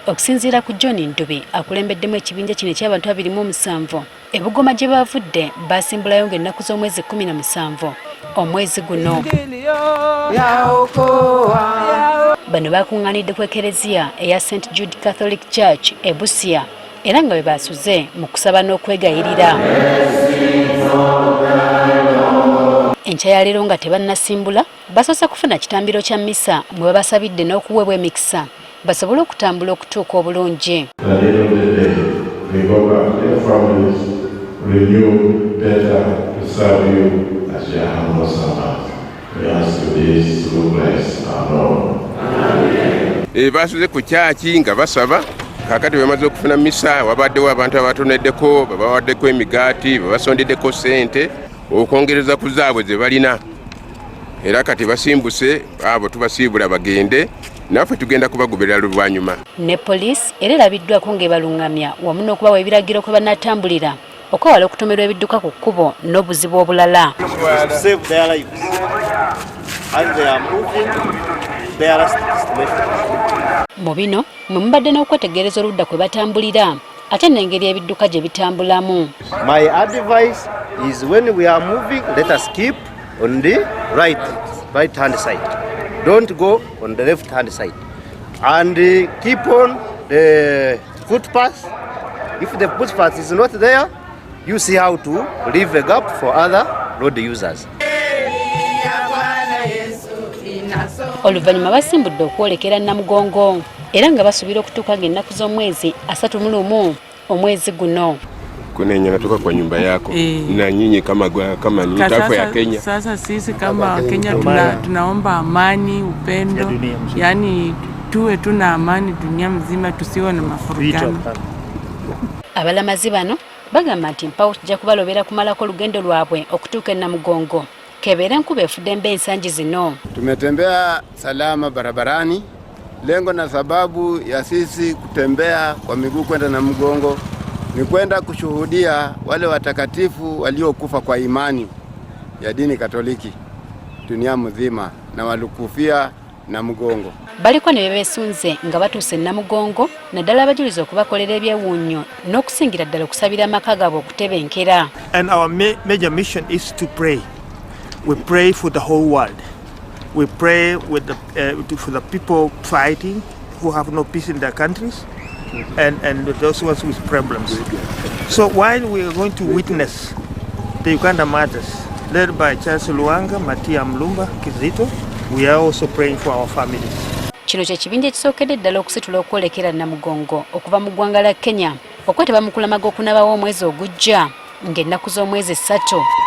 okusinziira ku John Ndubi akulembeddemu ekibinja kino eky'abantu 27 ebugoma gye bavudde basimbulayo ng'ennaku z'omwezi 17 omwezi guno. Bano bakungaanidde ku ekereziya eya St Jude Catholic Church e Busia era nga bwe basuze mu kusaba n'okwegayirira. Enkya ya leero nga tebannasimbula basoose kufuna kitambiro kya mmisa mwe babasabidde n'okuweebwa emikisa basobole okutambula okutuuka obulungi. Basuze ku kyaki nga basaba kakati bamaze okufuna misa wabaddewo abantu abatoneddeko babawaddeko emigaati babasondeddeko ssente okwongereza ku zaabwe ze balina era kati basimbuse abo tubasiibula bagende naffe tugenda kubagoberera luvannyuma. Ne poliisi era erabiddwako ng'ebalungamya wamu n'okubawa ebiragiro kwe bannatambulira okwewala okutomerwa ebidduka ku kkubo n'obuzibu obulala. Mu bino mwe mubadde n'okwetegereza oludda kwe batambulira ate n'engeri ebidduka gye bitambulamu. My advice is when we are moving, let us keep on the right hand side. Don't go on the left hand side. And keep on the footpath. If the footpath is not there, you see how to leave a gap for other road users. Oluvannyuma basimbudde okwolekera Namugongo era nga basuubira okutuuka ng'ennaku z'omwezi 31 omwezi guno. Kunenya natoka kwa nyumba yako na nyinyi kama ni taifa ya Kenya. Sasa sisi kama Kenya tunaomba amani, upendo, yani tuwe tuna amani dunia mzima, tusiwe na mafurugano. Abalamazi bano bagamba nti mpawo kijja kubalobera kumalako olugendo lwabwe okutuuka e Namugongo kebeera enkuba efudde mbe ensangi zino. Tumetembea salama barabarani. Lengo na sababu ya sisi kutembea kwa miguu kwenda Namugongo ni kwenda kushuhudia wale watakatifu waliokufa kwa imani ya dini Katoliki dunia mzima na walikufia Namugongo. Baliko ne bebesunze nga batuuse Namugongo naddala abajuliza okubakolera ebyewuunyo n'okusingira ddala okusabira amaka gaabwe okutebenkera. And our major mission is to pray. We pray for the whole world. We pray with for the people fighting who have no peace in their countries and those ones with problems. So while we are going to witness the Uganda Martyrs led by Charles Luanga, Matia Mlumba, Kizito, we are also praying for our families. Kino kye kibinja ekisookedde ddala okusitula okwolekera Namugongo okuva mu ggwanga la Kenya okwetaba mu kulamaga okunabawo omwezi ogujja ng'ennaku z'omwezi 3